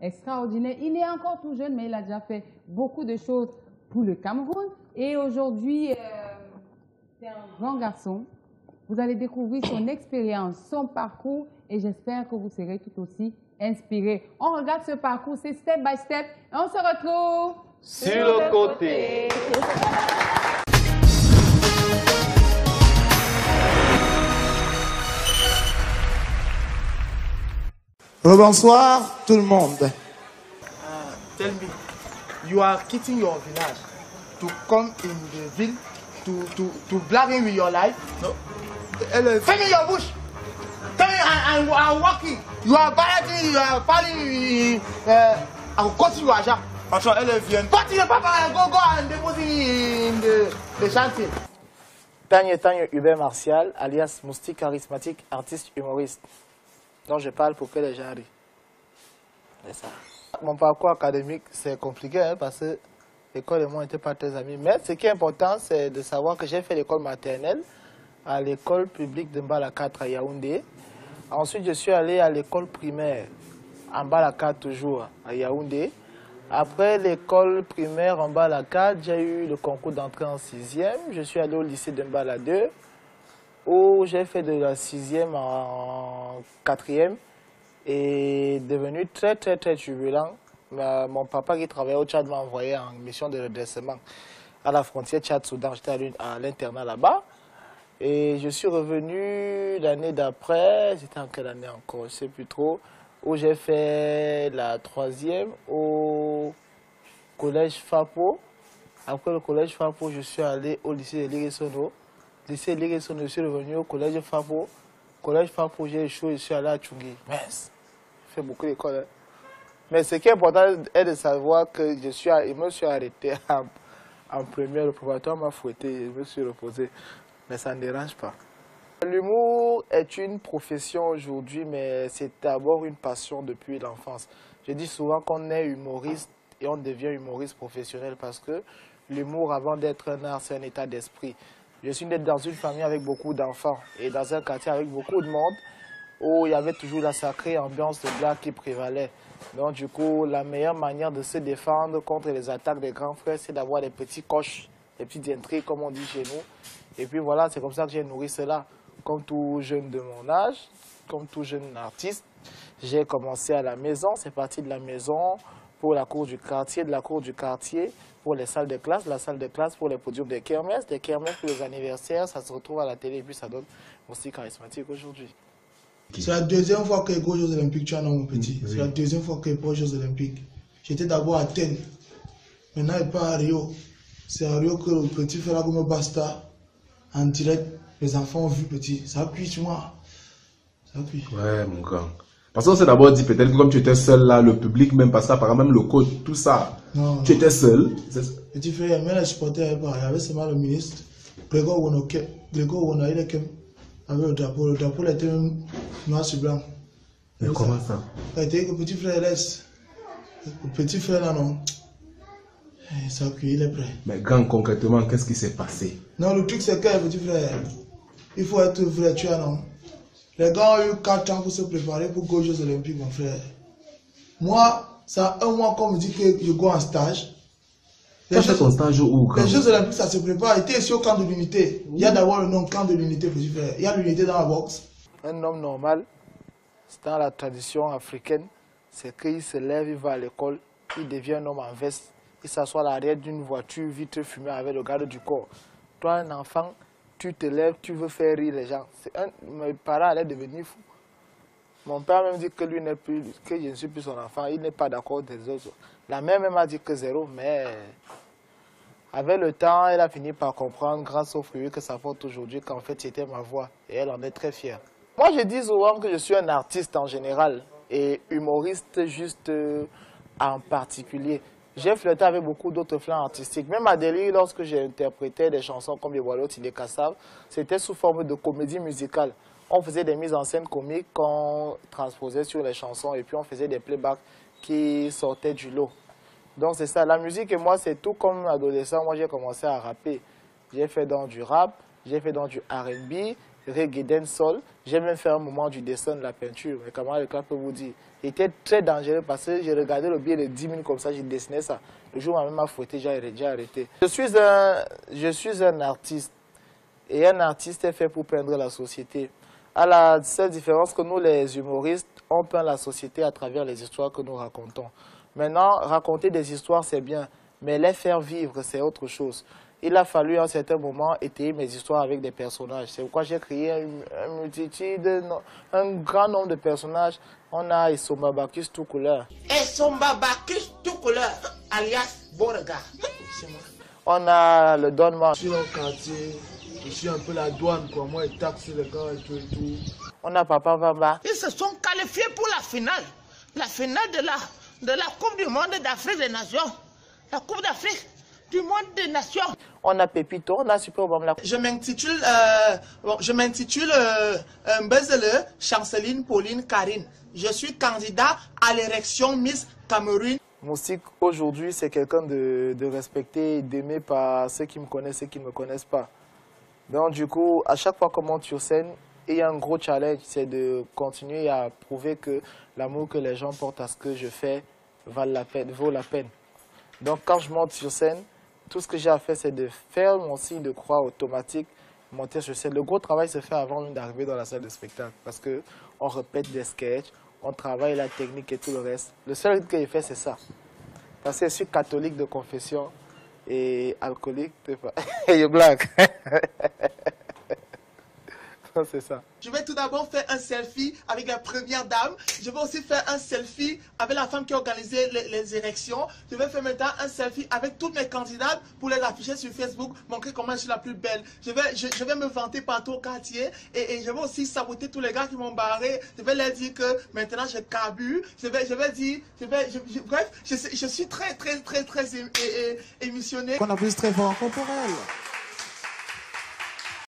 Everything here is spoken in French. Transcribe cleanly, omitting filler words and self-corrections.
extraordinaire. Il est encore tout jeune, mais il a déjà fait beaucoup de choses pour le Cameroun. Et aujourd'hui, c'est un grand garçon. Vous allez découvrir son expérience, son parcours, et j'espère que vous serez tout aussi inspirés. On regarde ce parcours, c'est step by step, et on se retrouve sur le côté. Bonsoir tout le monde. Tell me, you are quitting your village to come in the ville to blabbing with your life? No. Finish your bush. Tell me, I'm walking. You are balancing, you are falling. I will cut you, Aja. Attention, elle vient. Continue, papa, go and deposit in the chantier. Tanya Hubert Martial, alias Moustique charismatique, artiste humoriste. Donc je parle pour que les gens rient. C'est ça. Mon parcours académique, c'est compliqué hein, parce que l'école et moi n'étaient pas très amis. Mais ce qui est important, c'est de savoir que j'ai fait l'école maternelle à l'école publique de Mbalaka à Yaoundé. Ensuite, je suis allé à l'école primaire en Mbalaka toujours à Yaoundé. Après l'école primaire en Mbalaka, j'ai eu le concours d'entrée en 6e. Je suis allé au lycée de Mbala 2 où j'ai fait de la 6e en 4e et devenu très turbulent. Mon papa qui travaillait au Tchad m'a envoyé en mission de redressement à la frontière Tchad-Soudan. J'étais à l'internat là-bas. Et je suis revenu l'année d'après, c'était en quelle année encore, je ne sais plus trop, où j'ai fait la 3e au collège Fapo. Après le collège Fapo, je suis allé au lycée de Liresono. Lycée de Liresono, je suis revenu au collège Fapo. Collège Fapo, j'ai échoué, je suis allé à Tchungui. Mince, j'ai fait beaucoup d'écoles. Hein. Mais ce qui est important est de savoir que je me suis arrêté en première. Le promoteur m'a fouetté et je me suis reposé. Mais ça ne dérange pas. L'humour est une profession aujourd'hui, mais c'est d'abord une passion depuis l'enfance. Je dis souvent qu'on est humoriste et on devient humoriste professionnel parce que l'humour, avant d'être un art, c'est un état d'esprit. Je suis né dans une famille avec beaucoup d'enfants et dans un quartier avec beaucoup de monde où il y avait toujours la sacrée ambiance de blague qui prévalait. Donc du coup, la meilleure manière de se défendre contre les attaques des grands frères, c'est d'avoir des petits coches, des petites intrigues comme on dit chez nous. Et puis voilà, c'est comme ça que j'ai nourri cela. Comme tout jeune de mon âge, comme tout jeune artiste, j'ai commencé à la maison. C'est parti de la maison pour la cour du quartier, de la cour du quartier pour les salles de classe, la salle de classe pour les podiums des kermesses pour les anniversaires. Ça se retrouve à la télé et puis ça donne aussi charismatique aujourd'hui. C'est la deuxième fois que les Jeux Olympiques, tu as mon petit. C'est la deuxième fois que les Jeux Olympiques. J'étais d'abord à Athènes. Maintenant, il part à Rio. C'est à Rio que le petit fait la gomme Basta. En direct, les enfants ont vu petit. Ça appuie sur moi. Ça appuie. Ouais, mon grand. Parce qu'on s'est d'abord dit, peut-être que comme tu étais seul là, le public, même pas ça, par exemple, même le coach, tout ça, non, tu étais seul. Petit frère, même les supporters, il y avait seulement le ministre, Grégoire Wona, il est comme, avec le drapeau. Le drapeau, il était même noir sur blanc. Mais comment ça? Il a été que le petit frère laisse. Le petit frère là, non. Ça appuie, il est prêt. Mais grand, concrètement, qu'est-ce qui s'est passé? Non, le truc c'est que, petit frère, il faut être vrai, tu as non. Les gars ont eu 4 ans pour se préparer pour les Jeux Olympiques, mon frère. Moi, ça a 1 mois qu'on me dit que je go en stage. Tu as fait ton stage où? Les Jeux Olympiques, ça se prépare. J'étais ici au camp de l'unité. Il y a d'abord le nom camp de l'unité, petit frère. Il y a l'unité dans la boxe. Un homme normal, c'est dans la tradition africaine, c'est qu'il se lève, il va à l'école, il devient un homme en veste. Il s'assoit à l'arrière d'une voiture vitre fumée avec le garde du corps. Toi, un enfant, tu te lèves, tu veux faire rire les gens. Mes parents allaient devenir fous. Mon père m'a dit que lui n'est plus, que je ne suis plus son enfant. Il n'est pas d'accord des autres. La mère m'a dit que 0, mais avec le temps, elle a fini par comprendre, grâce au fruit que ça porte aujourd'hui, qu'en fait c'était ma voix. Et elle en est très fière. Moi, je dis souvent que je suis un artiste en général et humoriste juste en particulier. J'ai flirté avec beaucoup d'autres flancs artistiques. Même à Delhi, lorsque j'ai interprété des chansons comme Les Boileaux, Tilé Kassav, c'était sous forme de comédie musicale. On faisait des mises en scène comiques qu'on transposait sur les chansons et puis on faisait des playbacks qui sortaient du lot. Donc c'est ça, la musique et moi c'est tout comme adolescent. Moi j'ai commencé à rapper. J'ai fait dans du rap, j'ai fait dans du R&B reggae, dancehall. J'ai même fait un moment du dessin, de la peinture. Mais comment le cas peut vous dire? C'était très dangereux parce que j'ai regardé le billet de 10 000 comme ça, j'ai dessiné ça. Le jour où ma mère m'a fouetté, j'ai arrêté. Je suis un artiste. Et un artiste est fait pour peindre la société. À la seule différence que nous, les humoristes, on peint la société à travers les histoires que nous racontons. Maintenant, raconter des histoires, c'est bien. Mais les faire vivre, c'est autre chose. Il a fallu à un certain moment étayer mes histoires avec des personnages. C'est pourquoi j'ai créé une multitude, un grand nombre de personnages. On a Essomba Bacchus tout couleur. Essomba Bacchus tout couleur, alias Beauregard. On a le Don Man. Je suis dans le quartier, je suis un peu la douane, quoi. Moi, je taxe les gars et tout. On a Papa Vamba. Ils se sont qualifiés pour la finale de la Coupe du monde d'Afrique des Nations. La Coupe d'Afrique du monde des Nations. On a Pépito, on a Super Bam. Je m'intitule Mbezele Chanceline Pauline Karine. Je suis candidat à l'élection Miss Cameroun. Moustique, aujourd'hui, c'est quelqu'un de respecté et d'aimé par ceux qui me connaissent et ceux qui ne me connaissent pas. Donc, du coup, à chaque fois qu'on monte sur scène, il y a un gros challenge, c'est de continuer à prouver que l'amour que les gens portent à ce que je fais vaut la peine. Donc, quand je monte sur scène, tout ce que j'ai à faire, c'est de faire mon signe de croix automatique, monter sur scène. Le gros travail se fait avant même d'arriver dans la salle de spectacle parce qu'on répète des sketchs, on travaille la technique et tout le reste. Le seul que j'ai fait, c'est ça. Parce que je suis catholique de confession et alcoolique. You black. C'est ça. Je vais tout d'abord faire un selfie avec la première dame. Je vais aussi faire un selfie avec la femme qui a organisé les élections. Je vais faire maintenant un selfie avec toutes mes candidates pour les afficher sur Facebook, montrer comment je suis la plus belle. Je vais me vanter partout au quartier et je vais aussi saboter tous les gars qui m'ont barré. Je vais leur dire que maintenant je carbure. Bref, je suis très émissionné. On a plus très fort corporel.